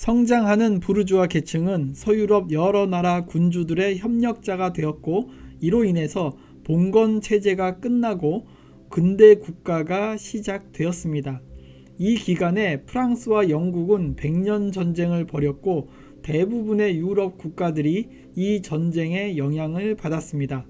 성장하는 부르주아 계층은 서유럽 여러 나라 군주들의 협력자가 되었고, 이로 인해서 봉건 체제가 끝나고 근대 국가가 시작되었습니다. 이 기간에 프랑스와 영국은 100년 전쟁을 벌였고, 대부분의 유럽 국가들이 이 전쟁의 영향을 받았습니다.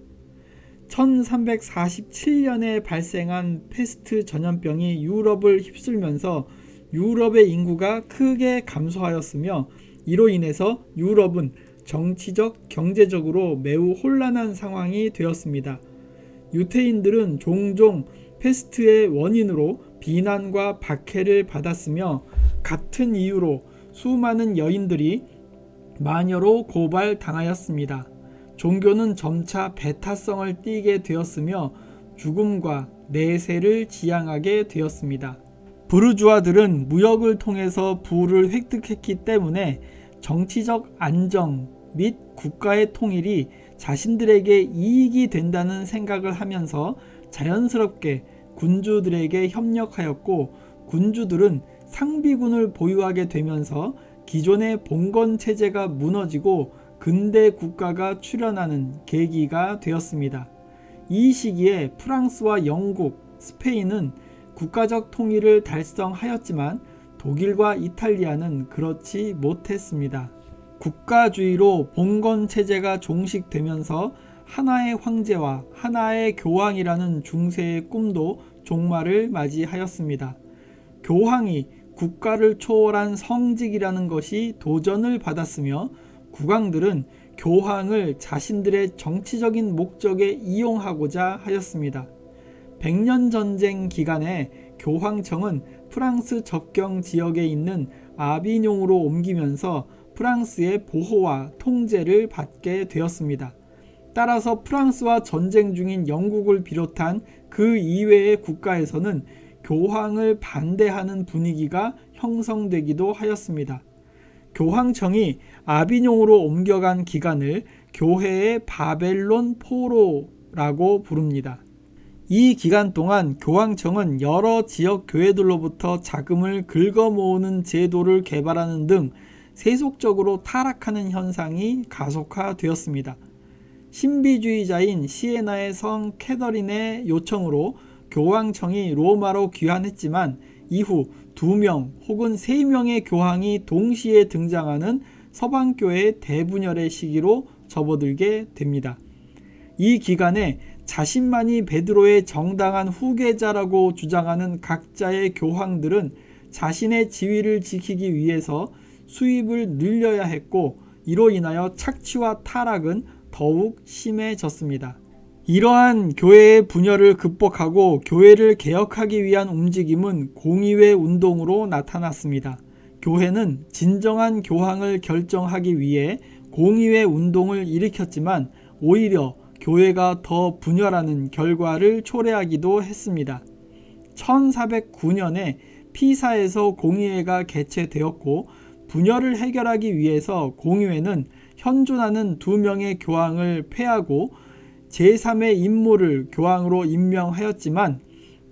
1347년에 발생한 페스트 전염병이 유럽을 휩쓸면서 유럽의 인구가 크게 감소하였으며, 이로 인해서 유럽은 정치적, 경제적으로 매우 혼란한 상황이 되었습니다. 유태인들은 종종 페스트의 원인으로 비난과 박해를 받았으며, 같은 이유로 수많은 여인들이 마녀로 고발당하였습니다. 종교는 점차 배타성을 띠게 되었으며 죽음과 내세를 지향하게 되었습니다. 부르주아들은 무역을 통해서 부를 획득했기 때문에 정치적 안정 및 국가의 통일이 자신들에게 이익이 된다는 생각을 하면서 자연스럽게 군주들에게 협력하였고, 군주들은 상비군을 보유하게 되면서 기존의 봉건 체제가 무너지고 근대 국가가 출현하는 계기가 되었습니다. 이 시기에 프랑스와 영국, 스페인은 국가적 통일을 달성하였지만 독일과 이탈리아는 그렇지 못했습니다. 국가주의로 봉건 체제가 종식되면서 하나의 황제와 하나의 교황이라는 중세의 꿈도 종말을 맞이하였습니다. 교황이 국가를 초월한 성직이라는 것이 도전을 받았으며, 국왕들은 교황을 자신들의 정치적인 목적에 이용하고자 하였습니다. 100년 전쟁 기간에 교황청은 프랑스 접경 지역에 있는 아비뇽으로 옮기면서 프랑스의 보호와 통제를 받게 되었습니다. 따라서 프랑스와 전쟁 중인 영국을 비롯한 그 이외의 국가에서는 교황을 반대하는 분위기가 형성되기도 하였습니다. 교황청이 아비뇽으로 옮겨간 기간을 교회의 바벨론 포로라고 부릅니다. 이 기간 동안 교황청은 여러 지역 교회들로부터 자금을 긁어 모으는 제도를 개발하는 등 세속적으로 타락하는 현상이 가속화되었습니다. 신비주의자인 시에나의 성 캐더린의 요청으로 교황청이 로마로 귀환했지만, 이후 2명 혹은 3명의 교황이 동시에 등장하는 서방교회의 대분열의 시기로 접어들게 됩니다. 이 기간에 자신만이 베드로의 정당한 후계자라고 주장하는 각자의 교황들은 자신의 지위를 지키기 위해서 수입을 늘려야 했고, 이로 인하여 착취와 타락은 더욱 심해졌습니다. 이러한 교회의 분열을 극복하고 교회를 개혁하기 위한 움직임은 공의회 운동으로 나타났습니다. 교회는 진정한 교황을 결정하기 위해 공의회 운동을 일으켰지만, 오히려 교회가 더 분열하는 결과를 초래하기도 했습니다. 1409년에 피사에서 공의회가 개최되었고, 분열을 해결하기 위해서 공의회는 현존하는 2명의 교황을 폐하고 제3의 인물을 교황으로 임명하였지만,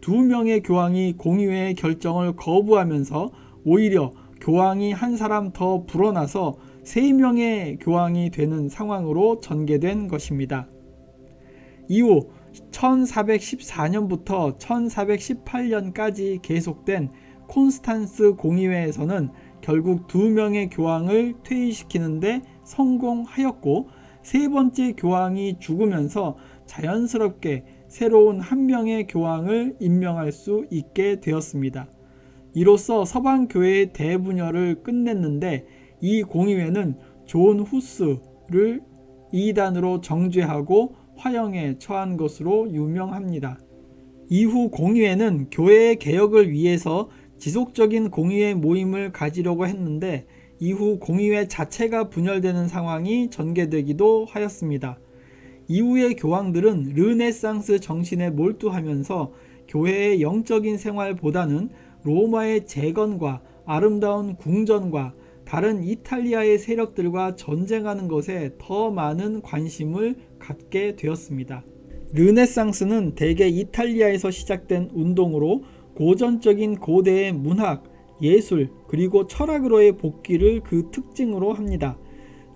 2명의 교황이 공의회의 결정을 거부하면서 오히려 교황이 한 사람 더 불어나서 3명의 교황이 되는 상황으로 전개된 것입니다. 이후 1414년부터 1418년까지 계속된 콘스탄스 공의회에서는 결국 2명의 교황을 퇴위시키는데 성공하였고, 3번째 교황이 죽으면서 자연스럽게 새로운 1명의 교황을 임명할 수 있게 되었습니다. 이로써 서방교회의 대분열을 끝냈는데, 이 공의회는 존 후스를 이단으로 정죄하고 화형에 처한 것으로 유명합니다. 이후 공의회는 교회의 개혁을 위해서 지속적인 공의회 모임을 가지려고 했는데, 이후 공의회 자체가 분열되는 상황이 전개되기도 하였습니다. 이후의 교황들은 르네상스 정신에 몰두하면서 교회의 영적인 생활보다는 로마의 재건과 아름다운 궁전과 다른 이탈리아의 세력들과 전쟁하는 것에 더 많은 관심을 갖게 되었습니다. 르네상스는 대개 이탈리아에서 시작된 운동으로 고전적인 고대의 문학, 예술, 그리고 철학으로의 복귀를 그 특징으로 합니다.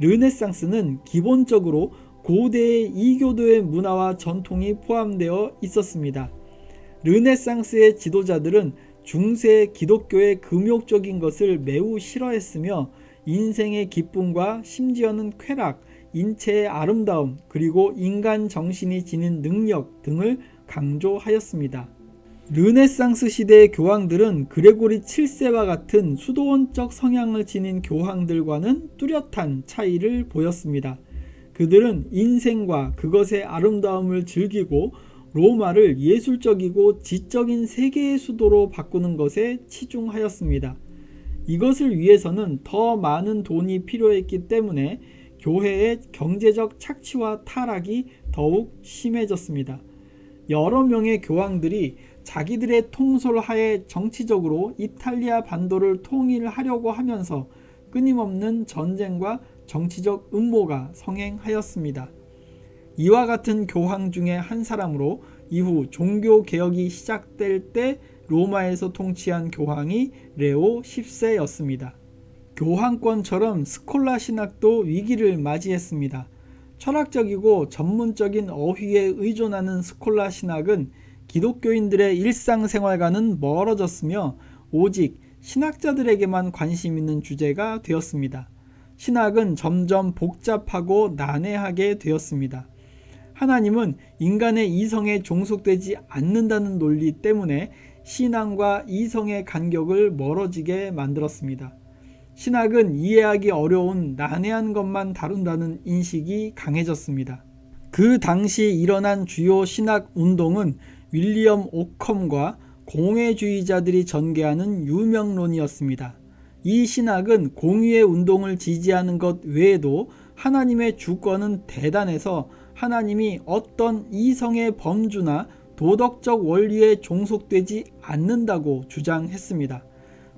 르네상스는 기본적으로 고대의 이교도의 문화와 전통이 포함되어 있었습니다. 르네상스의 지도자들은 중세 기독교의 금욕적인 것을 매우 싫어했으며 인생의 기쁨과 심지어는 쾌락, 인체의 아름다움, 그리고 인간 정신이 지닌 능력 등을 강조하였습니다. 르네상스 시대의 교황들은 그레고리 7세와 같은 수도원적 성향을 지닌 교황들과는 뚜렷한 차이를 보였습니다. 그들은 인생과 그것의 아름다움을 즐기고 로마를 예술적이고 지적인 세계의 수도로 바꾸는 것에 치중하였습니다. 이것을 위해서는 더 많은 돈이 필요했기 때문에 교회의 경제적 착취와 타락이 더욱 심해졌습니다. 여러 명의 교황들이 자기들의 통솔 하에 정치적으로 이탈리아 반도를 통일하려고 하면서 끊임없는 전쟁과 정치적 음모가 성행하였습니다. 이와 같은 교황 중에 한 사람으로 이후 종교개혁이 시작될 때 로마에서 통치한 교황이 레오 10세였습니다. 교황권처럼 스콜라 신학도 위기를 맞이했습니다. 철학적이고 전문적인 어휘에 의존하는 스콜라 신학은 기독교인들의 일상생활과는 멀어졌으며 오직 신학자들에게만 관심 있는 주제가 되었습니다. 신학은 점점 복잡하고 난해하게 되었습니다. 하나님은 인간의 이성에 종속되지 않는다는 논리 때문에 신앙과 이성의 간격을 멀어지게 만들었습니다. 신학은 이해하기 어려운 난해한 것만 다룬다는 인식이 강해졌습니다. 그 당시 일어난 주요 신학 운동은 윌리엄 오컴과 공회주의자들이 전개하는 유명론이었습니다. 이 신학은 공의의 운동을 지지하는 것 외에도 하나님의 주권은 대단해서 하나님이 어떤 이성의 범주나 도덕적 원리에 종속되지 않는다고 주장했습니다.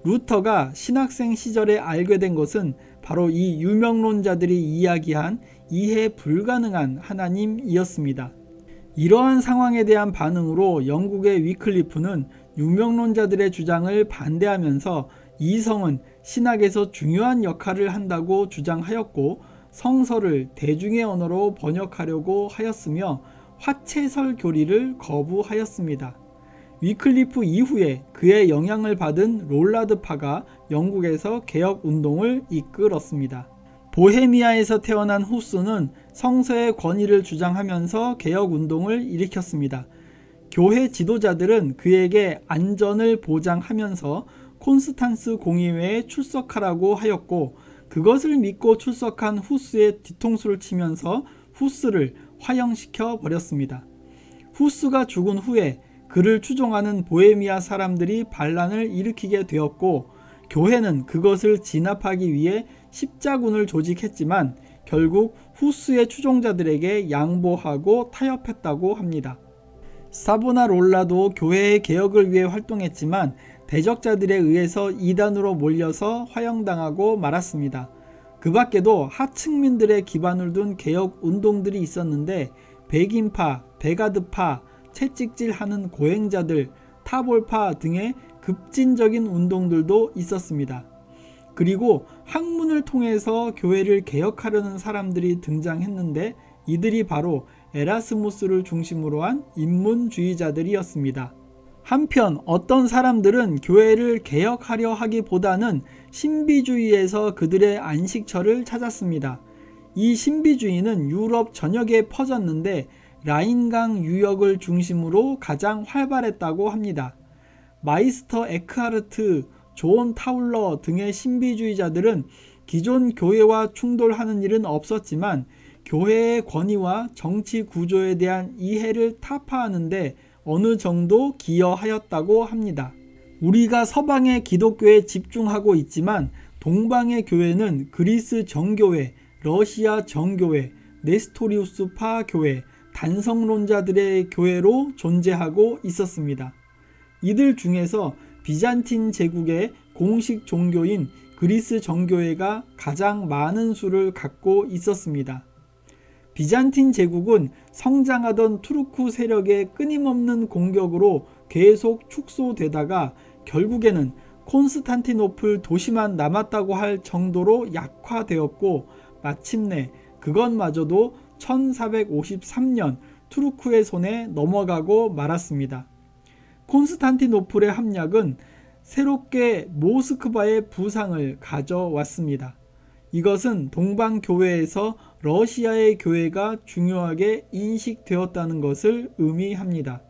루터가 신학생 시절에 알게 된 것은 바로 이 유명론자들이 이야기한 이해 불가능한 하나님이었습니다. 이러한 상황에 대한 반응으로 영국의 위클리프는 유명론자들의 주장을 반대하면서 이성은 신학에서 중요한 역할을 한다고 주장하였고 성서를 대중의 언어로 번역하려고 하였으며 화채설 교리를 거부하였습니다. 위클리프 이후에 그의 영향을 받은 롤라드파가 영국에서 개혁 운동을 이끌었습니다. 보헤미아에서 태어난 후스는 성서의 권위를 주장하면서 개혁 운동을 일으켰습니다. 교회 지도자들은 그에게 안전을 보장하면서 콘스탄스 공의회에 출석하라고 하였고 그것을 믿고 출석한 후스의 뒤통수를 치면서 후스를 화형시켜 버렸습니다. 후스가 죽은 후에 그를 추종하는 보헤미아 사람들이 반란을 일으키게 되었고 교회는 그것을 진압하기 위해 십자군을 조직했지만 결국 후스의 추종자들에게 양보하고 타협했다고 합니다. 사보나롤라도 교회의 개혁을 위해 활동했지만 대적자들에 의해서 이단으로 몰려서 화형당하고 말았습니다. 그 밖에도 하층민들의 기반을 둔 개혁 운동들이 있었는데 백인파, 베가드파, 채찍질하는 고행자들, 타볼파 등의 급진적인 운동들도 있었습니다. 그리고 학문을 통해서 교회를 개혁하려는 사람들이 등장했는데 이들이 바로 에라스무스를 중심으로 한 인문주의자들이었습니다. 한편 어떤 사람들은 교회를 개혁하려 하기보다는 신비주의에서 그들의 안식처를 찾았습니다. 이 신비주의는 유럽 전역에 퍼졌는데 라인강 유역을 중심으로 가장 활발했다고 합니다. 마이스터 에크하르트, 존 타울러 등의 신비주의자들은 기존 교회와 충돌하는 일은 없었지만 교회의 권위와 정치 구조에 대한 이해를 타파하는데 어느 정도 기여하였다고 합니다. 우리가 서방의 기독교에 집중하고 있지만 동방의 교회는 그리스 정교회, 러시아 정교회, 네스토리우스파 교회, 단성론자들의 교회로 존재하고 있었습니다. 이들 중에서 비잔틴 제국의 공식 종교인 그리스 정교회가 가장 많은 수를 갖고 있었습니다. 비잔틴 제국은 성장하던 투르크 세력의 끊임없는 공격으로 계속 축소되다가 결국에는 콘스탄티노플 도시만 남았다고 할 정도로 약화되었고 마침내 그것마저도 1453년 투르크의 손에 넘어가고 말았습니다. 콘스탄티노플의 함락은 새롭게 모스크바의 부상을 가져왔습니다. 이것은 동방교회에서 러시아의 교회가 중요하게 인식되었다는 것을 의미합니다.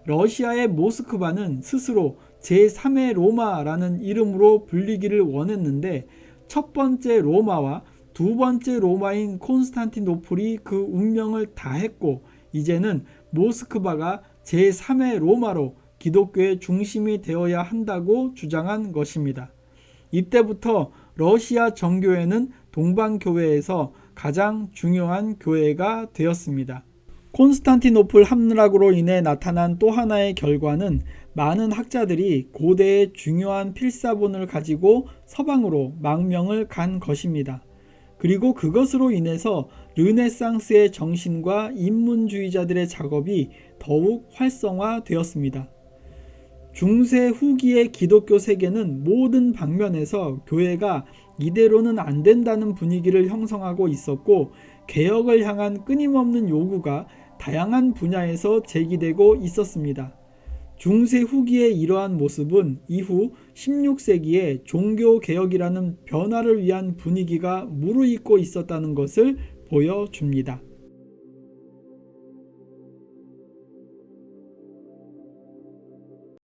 러시아의 모스크바는 스스로 제3의 로마라는 이름으로 불리기를 원했는데 첫 번째 로마와 두 번째 로마인 콘스탄티노플이 그 운명을 다했고 이제는 모스크바가 제3의 로마로 기독교의 중심이 되어야 한다고 주장한 것입니다. 이때부터 러시아 정교회는 동방교회에서 가장 중요한 교회가 되었습니다. 콘스탄티노플 함락으로 인해 나타난 또 하나의 결과는 많은 학자들이 고대의 중요한 필사본을 가지고 서방으로 망명을 간 것입니다. 그리고 그것으로 인해서 르네상스의 정신과 인문주의자들의 작업이 더욱 활성화되었습니다. 중세 후기의 기독교 세계는 모든 방면에서 교회가 이대로는 안 된다는 분위기를 형성하고 있었고 개혁을 향한 끊임없는 요구가 다양한 분야에서 제기되고 있었습니다. 중세 후기의 이러한 모습은 이후 16세기에 종교개혁이라는 변화를 위한 분위기가 무르익고 있었다는 것을 보여줍니다.